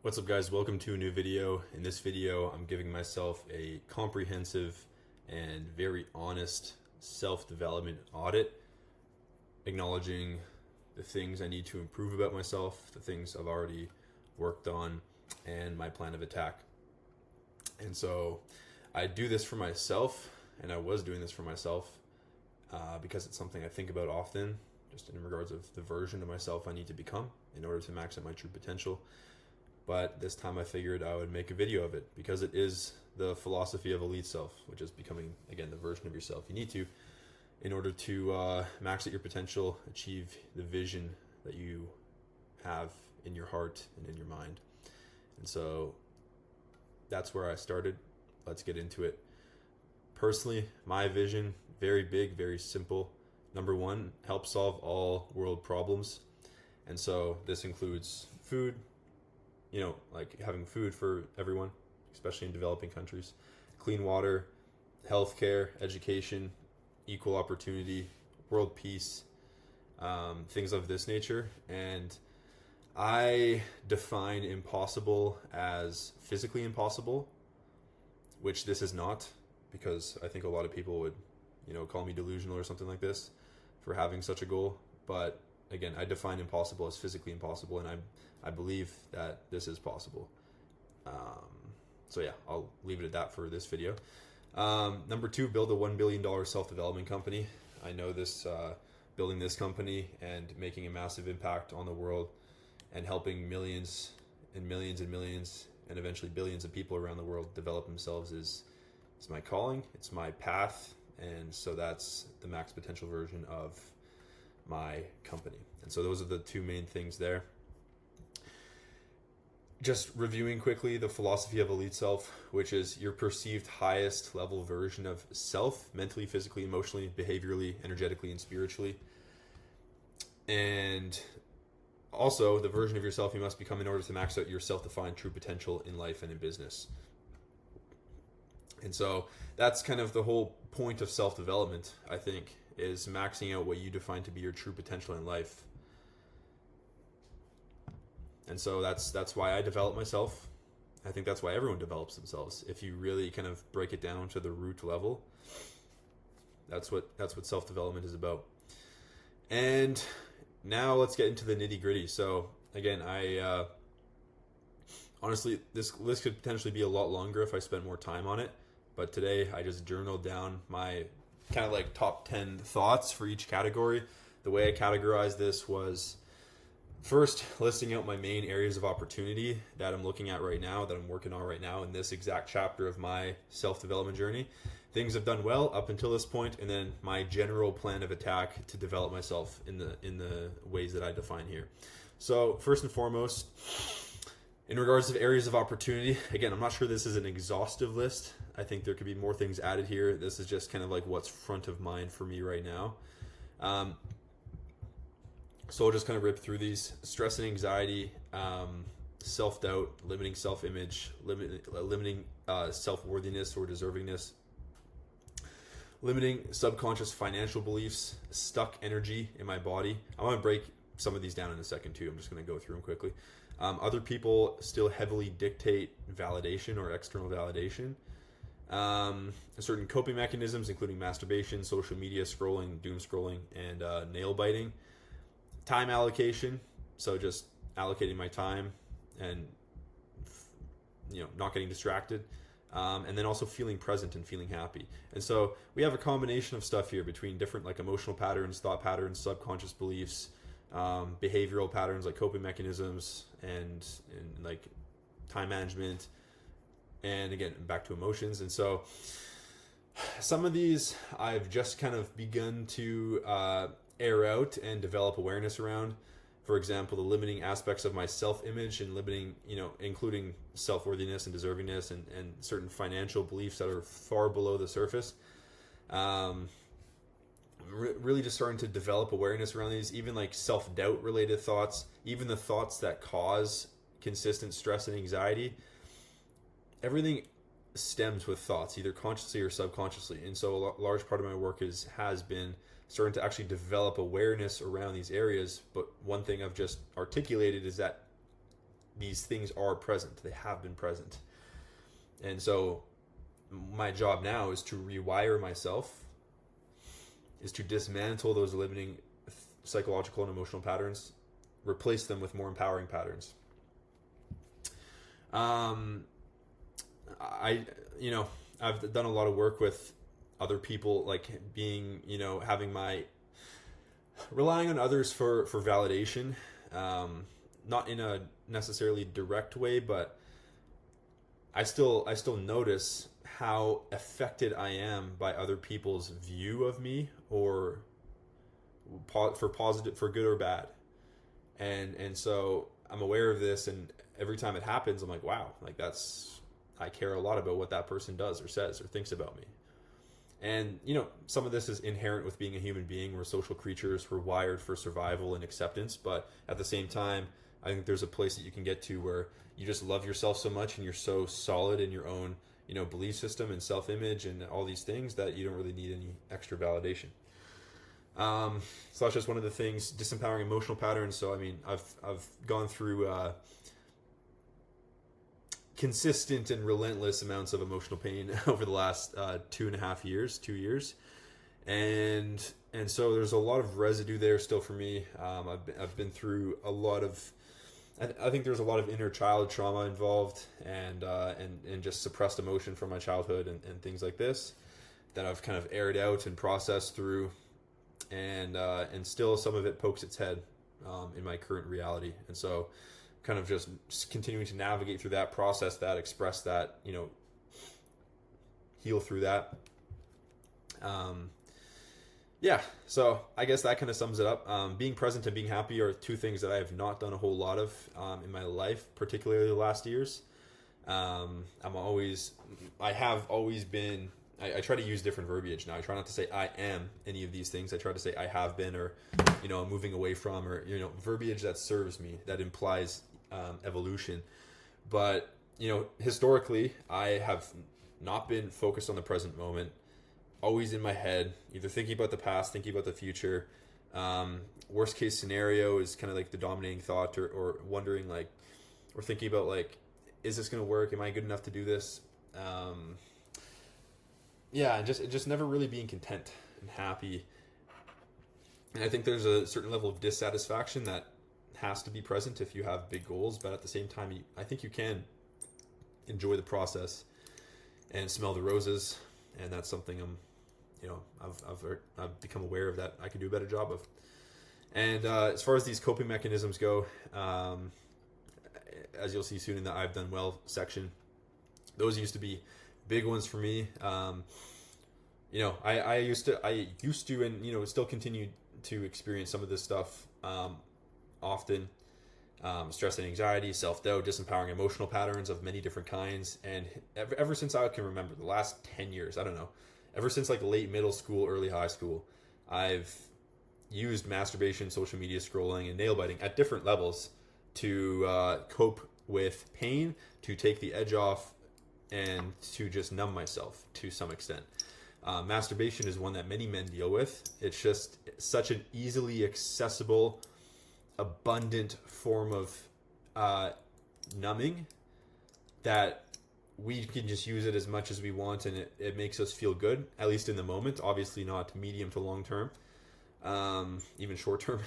What's up, guys? Welcome to a new video. In this video, I'm giving myself a comprehensive and very honest self-development audit, acknowledging the things I need to improve about myself, the things I've already worked on, and my plan of attack. And so I do this for myself, and I was doing this for myself because it's something I think about often, just in regards of the version of myself I need to become in order to max out my true potential. But this time I figured I would make a video of it because it is the philosophy of elite self, which is becoming, again, the version of yourself you need to in order to max out your potential, achieve the vision that you have in your heart and in your mind. And so that's where I started. Let's get into it. Personally, my vision, very big, very simple. Number one, help solve all world problems. And so this includes food, like having food for everyone, especially in developing countries, clean water, healthcare, education, equal opportunity, world peace, things of this nature. And I define impossible as physically impossible, which this is not, because I think a lot of people would, call me delusional or something like this for having such a goal. But again, I define impossible as physically impossible, and I believe that this is possible. So yeah, I'll leave it at that for this video. Number two, build a $1 billion self-development company. I know this, building this company and making a massive impact on the world and helping millions and millions and millions and eventually billions of people around the world develop themselves is my calling. It's my path. And so that's the max potential version of my company. And so those are the two main things there. Just reviewing quickly the philosophy of elite self, which is your perceived highest level version of self, mentally, physically, emotionally, behaviorally, energetically, and spiritually. And also the version of yourself you must become in order to max out your self-defined true potential in life and in business. And so that's kind of the whole point of self-development, I think, is maxing out what you define to be your true potential in life. And so that's why I develop myself. I think that's why everyone develops themselves. If you really kind of break it down to the root level, that's what self-development is about. And now let's get into the nitty-gritty. So again, I honestly, this list could potentially be a lot longer if I spent more time on it. But today I just journaled down my kind of like top 10 thoughts for each category. The way I categorized this was first listing out my main areas of opportunity that I'm looking at right now, that I'm working on right now in this exact chapter of my self-development journey. Things I've done well up until this point, and then my general plan of attack to develop myself in the ways that I define here. So first and foremost, in regards to areas of opportunity, again, I'm not sure this is an exhaustive list. I think there could be more things added here. This is just kind of like what's front of mind for me right now. So I'll just kind of rip through these. Stress and anxiety, self-doubt, limiting self-image, limiting self-worthiness or deservingness, limiting subconscious financial beliefs, stuck energy in my body. I want to break some of these down in a second too. I'm just going to go through them quickly. Other people still heavily dictate validation or external validation. Certain coping mechanisms, including masturbation, social media scrolling, doom scrolling, and nail biting. Time allocation, so just allocating my time and not getting distracted. And then also feeling present and feeling happy. And so we have a combination of stuff here between different like emotional patterns, thought patterns, subconscious beliefs, behavioral patterns like coping mechanisms and like time management, and again back to emotions. And so some of these I've just kind of begun to air out and develop awareness around. For example, the limiting aspects of my self-image and limiting, including self-worthiness and deservingness and certain financial beliefs that are far below the surface. Really just starting to develop awareness around these, even like self-doubt related thoughts, even the thoughts that cause consistent stress and anxiety. Everything stems with thoughts, either consciously or subconsciously. And so a large part of my work has been starting to actually develop awareness around these areas. But one thing I've just articulated is that these things are present. They have been present. And so my job now is to rewire myself, is to dismantle those limiting psychological and emotional patterns, replace them with more empowering patterns. I've done a lot of work with other people, like being, having relying on others for validation, not in a necessarily direct way, but I still notice how affected I am by other people's view of me, or for positive, for good or bad. And so I'm aware of this, and every time it happens, I'm like, wow, like I care a lot about what that person does or says or thinks about me. And, some of this is inherent with being a human being. We're social creatures. We're wired for survival and acceptance. But at the same time, I think there's a place that you can get to where you just love yourself so much and you're so solid in your own, belief system and self-image and all these things that you don't really need any extra validation. So that's just one of the things, disempowering emotional patterns. So, I've gone through consistent and relentless amounts of emotional pain over the last 2 years. And so there's a lot of residue there still for me. I've been through a lot of, I think there's a lot of inner child trauma involved, and just suppressed emotion from my childhood and things like this that I've kind of aired out and processed through. And still some of it pokes its head in my current reality. And so kind of just continuing to navigate through that, process that, express that, heal through that. So I guess that kind of sums it up. Being present and being happy are two things that I have not done a whole lot of in my life, particularly the last years. I have always been, I try to use different verbiage now. I try not to say I am any of these things. I try to say I have been, or, I'm moving away from, or, verbiage that serves me, that implies evolution. But, historically, I have not been focused on the present moment, always in my head, either thinking about the past, thinking about the future. Worst case scenario is kind of like the dominating thought, or wondering, like, or thinking about, like, is this going to work? Am I good enough to do this? Just never really being content and happy. And I think there's a certain level of dissatisfaction that has to be present if you have big goals, but at the same time, I think you can enjoy the process and smell the roses, and that's something I've become aware of that I could do a better job of. And as far as these coping mechanisms go, as you'll see soon in the I've done well section, those used to be big ones for me. I used to, and still continue to experience some of this stuff often. Stress and anxiety, self-doubt, disempowering emotional patterns of many different kinds. And ever since I can remember, the last 10 years, I don't know, ever since like late middle school, early high school, I've used masturbation, social media scrolling, and nail biting at different levels to cope with pain, to take the edge off, and to just numb myself to some extent. Masturbation is one that many men deal with. It's just such an easily accessible, abundant form of numbing that we can just use it as much as we want, and it makes us feel good, at least in the moment. Obviously not medium to long term, even short term,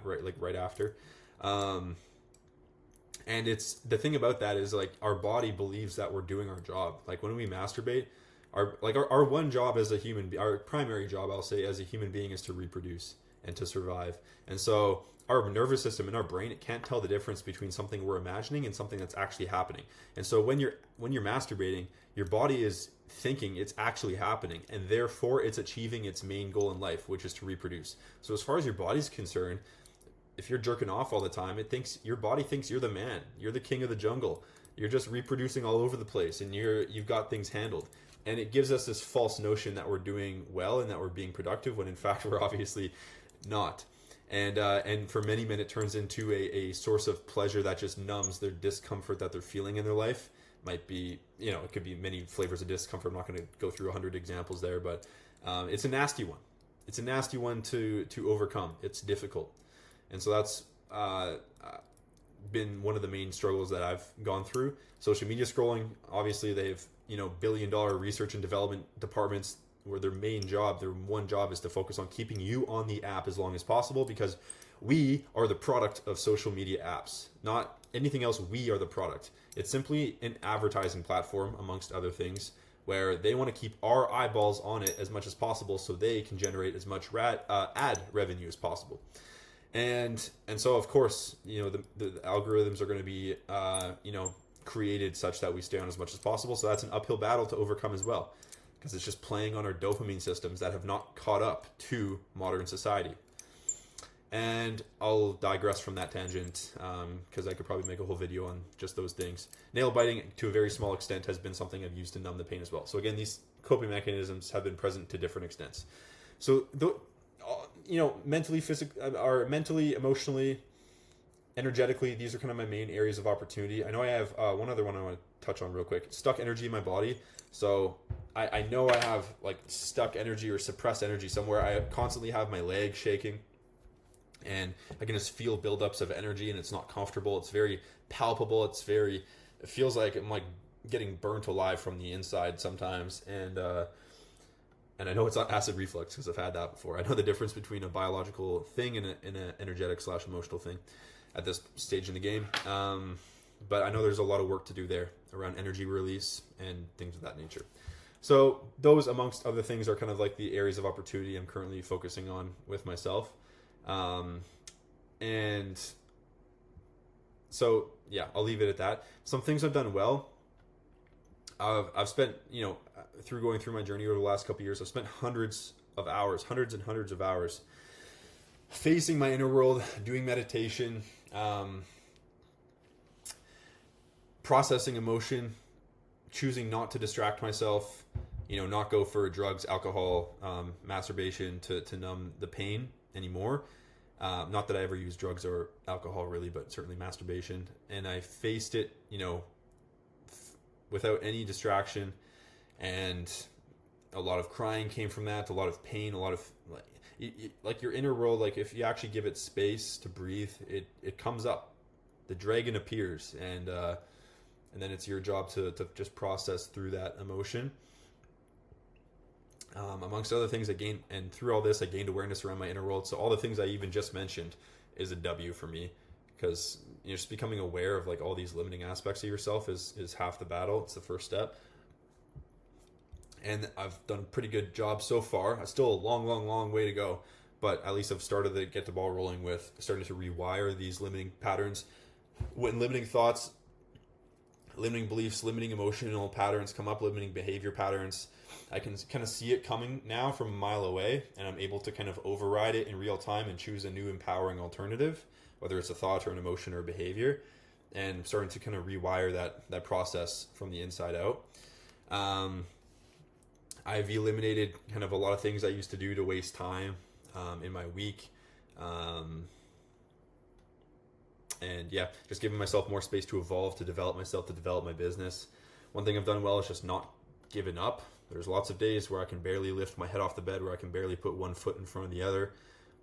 right after. And it's the thing about that is, like, our body believes that we're doing our job. Like, when we masturbate, our one job as a human, our primary job, I'll say, as a human being, is to reproduce and to survive. And so our nervous system and our brain, it can't tell the difference between something we're imagining and something that's actually happening. And so when you're masturbating, your body is thinking it's actually happening, and therefore it's achieving its main goal in life, which is to reproduce. So as far as your body's concerned, if you're jerking off all the time, your body thinks you're the man, you're the king of the jungle, you're just reproducing all over the place, and you've got things handled. And it gives us this false notion that we're doing well and that we're being productive, when in fact we're obviously not. And for many men, it turns into a source of pleasure that just numbs their discomfort that they're feeling in their life. Might be, it could be many flavors of discomfort. I'm not going to go through 100 examples there, but it's a nasty one. It's a nasty one to overcome. It's difficult. And so that's been one of the main struggles that I've gone through. Social media scrolling, obviously they have, billion-dollar research and development departments where their one job is to focus on keeping you on the app as long as possible, because we are the product of social media apps, not anything else. We are the product. It's simply an advertising platform, amongst other things, where they want to keep our eyeballs on it as much as possible so they can generate as much ad revenue as possible. And so, of course, the algorithms are going to be, created such that we stay on as much as possible. So that's an uphill battle to overcome as well, because it's just playing on our dopamine systems that have not caught up to modern society. And I'll digress from that tangent, because I could probably make a whole video on just those things. Nail biting, to a very small extent, has been something I've used to numb the pain as well. So again, these coping mechanisms have been present to different extents. So, mentally, mentally, emotionally, energetically, these are kind of my main areas of opportunity. I know I have one other one I want to touch on real quick. Stuck energy in my body. So I know I have like stuck energy or suppressed energy somewhere. I constantly have my legs shaking, and I can just feel buildups of energy, and it's not comfortable. It's very palpable. It feels like I'm like getting burnt alive from the inside sometimes. And I know it's not acid reflux, because I've had that before. I know the difference between a biological thing and an energetic / emotional thing at this stage in the game. But I know there's a lot of work to do there around energy release and things of that nature. So those, amongst other things, are kind of like the areas of opportunity I'm currently focusing on with myself. And so, yeah, I'll leave it at that. Some things I've done well. I've spent, through going through my journey over the last couple of years, I've spent hundreds and hundreds of hours facing my inner world, doing meditation, processing emotion, choosing not to distract myself, not go for drugs, alcohol, masturbation to numb the pain anymore. Not that I ever use drugs or alcohol really, but certainly masturbation. And I faced it, without any distraction, and a lot of crying came from that, a lot of pain, a lot of like your inner world, like if you actually give it space to breathe, it comes up. The dragon appears, and then it's your job to just process through that emotion. Amongst other things, through all this, I gained awareness around my inner world. So all the things I even just mentioned is a W for me, because just becoming aware of like all these limiting aspects of yourself is half the battle. It's the first step. And I've done a pretty good job so far. Still a long way to go, but at least I've started to get the ball rolling with starting to rewire these limiting patterns. When limiting thoughts, limiting beliefs, limiting emotional patterns come up, limiting behavior patterns, I can kind of see it coming now from a mile away, and I'm able to kind of override it in real time and choose a new empowering alternative, whether it's a thought or an emotion or a behavior, and starting to kind of rewire that process from the inside out. I've eliminated kind of a lot of things I used to do to waste time in my week. And yeah, just giving myself more space to evolve, to develop myself, to develop my business. One thing I've done well is just not giving up. There's lots of days where I can barely lift my head off the bed, where I can barely put one foot in front of the other,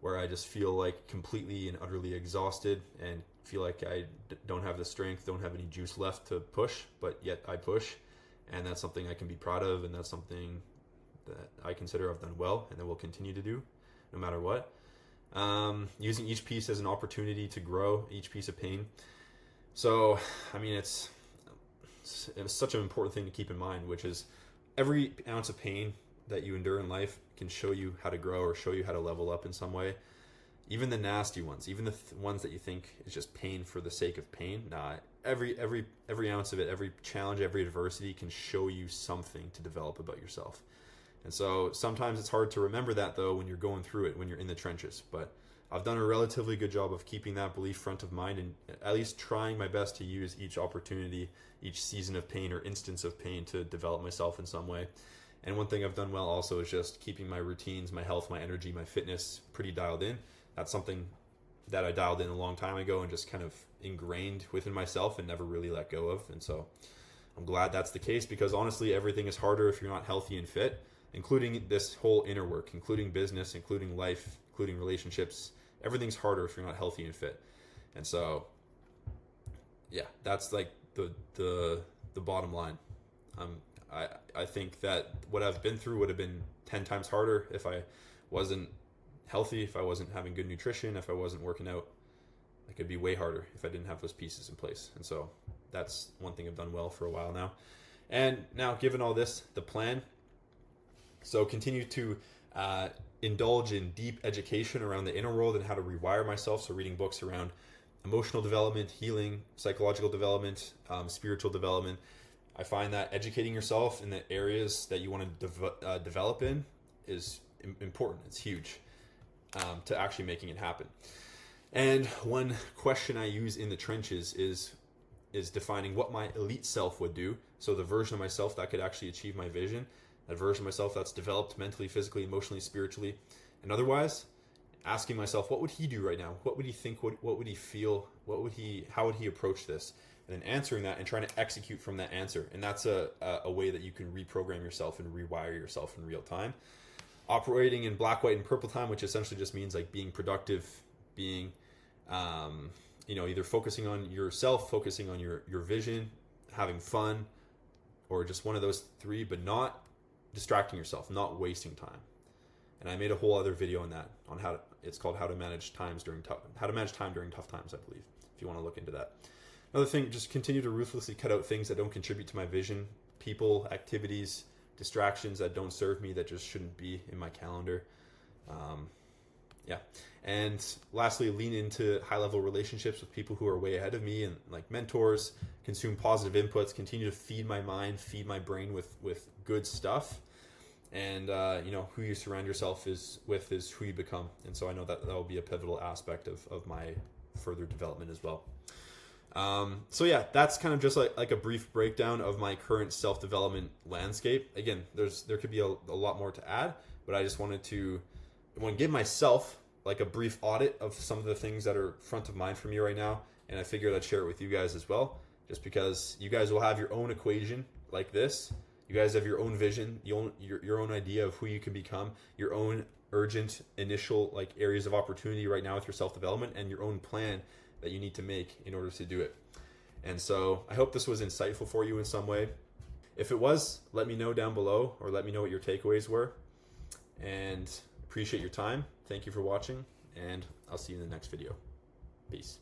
where I just feel like completely and utterly exhausted and feel like I don't have the strength, don't have any juice left to push, but yet I push. And that's something I can be proud of, and that's something that I consider I've done well and that will continue to do no matter what. Using each piece as an opportunity to grow, each piece of pain. So, I mean, it's such an important thing to keep in mind, which is every ounce of pain that you endure in life can show you how to grow or show you how to level up in some way. Even the nasty ones, even the ones that you think is just pain for the sake of pain. Nah, every ounce of it, every challenge, every adversity can show you something to develop about yourself. And so sometimes it's hard to remember that, though, when you're going through it, when you're in the trenches. But I've done a relatively good job of keeping that belief front of mind and at least trying my best to use each opportunity, each season of pain or instance of pain to develop myself in some way. And one thing I've done well also is just keeping my routines, my health, my energy, my fitness pretty dialed in. That's something that I dialed in a long time ago and just kind of ingrained within myself and never really let go of. And so I'm glad that's the case, because honestly, everything is harder if you're not healthy and fit, including this whole inner work, including business, including life, including relationships. Everything's harder if you're not healthy and fit. And so yeah, that's like the bottom line. Um, I think that what I've been through would have been 10 times harder if I wasn't healthy, if I wasn't having good nutrition, if I wasn't working out. It could be way harder if I didn't have those pieces in place. And so that's one thing I've done well for a while now. And now, given all this, the plan. So continue to indulge in deep education around the inner world and how to rewire myself. So reading books around emotional development, healing, psychological development, spiritual development. I find that educating yourself in the areas that you want to develop in is important. It's huge to actually making it happen. And one question I use in the trenches is defining what my elite self would do. So the version of myself that could actually achieve my vision, that version of myself that's developed mentally, physically, emotionally, spiritually, and otherwise. Asking myself, what would he do right now? What would he think? What would he feel? How would he approach this? And then answering that and trying to execute from that answer. And that's a way that you can reprogram yourself and rewire yourself in real time. Operating in black, white, and purple time, which essentially just means like being productive, being, either focusing on yourself, focusing on your vision, having fun, or just one of those three, but not distracting yourself, not wasting time. And I made a whole other video on that, on it's called how to manage time during tough times, I believe, if you want to look into that. Another thing, just continue to ruthlessly cut out things that don't contribute to my vision, people, activities, distractions that don't serve me, that just shouldn't be in my calendar. And lastly, lean into high-level relationships with people who are way ahead of me and like mentors, consume positive inputs, continue to feed my mind, feed my brain with good stuff. And who you surround yourself with is who you become. And so I know that will be a pivotal aspect of my further development as well. That's kind of just like a brief breakdown of my current self-development landscape. Again, there could be a lot more to add, but I just wanted to give myself like a brief audit of some of the things that are front of mind for me right now. And I figured I'd share it with you guys as well, just because you guys will have your own equation like this. You guys have your own vision, your own idea of who you can become, your own urgent initial like areas of opportunity right now with your self-development, and your own plan that you need to make in order to do it. And so I hope this was insightful for you in some way. If it was, let me know down below, or let me know what your takeaways were. And appreciate your time. Thank you for watching, and I'll see you in the next video. Peace.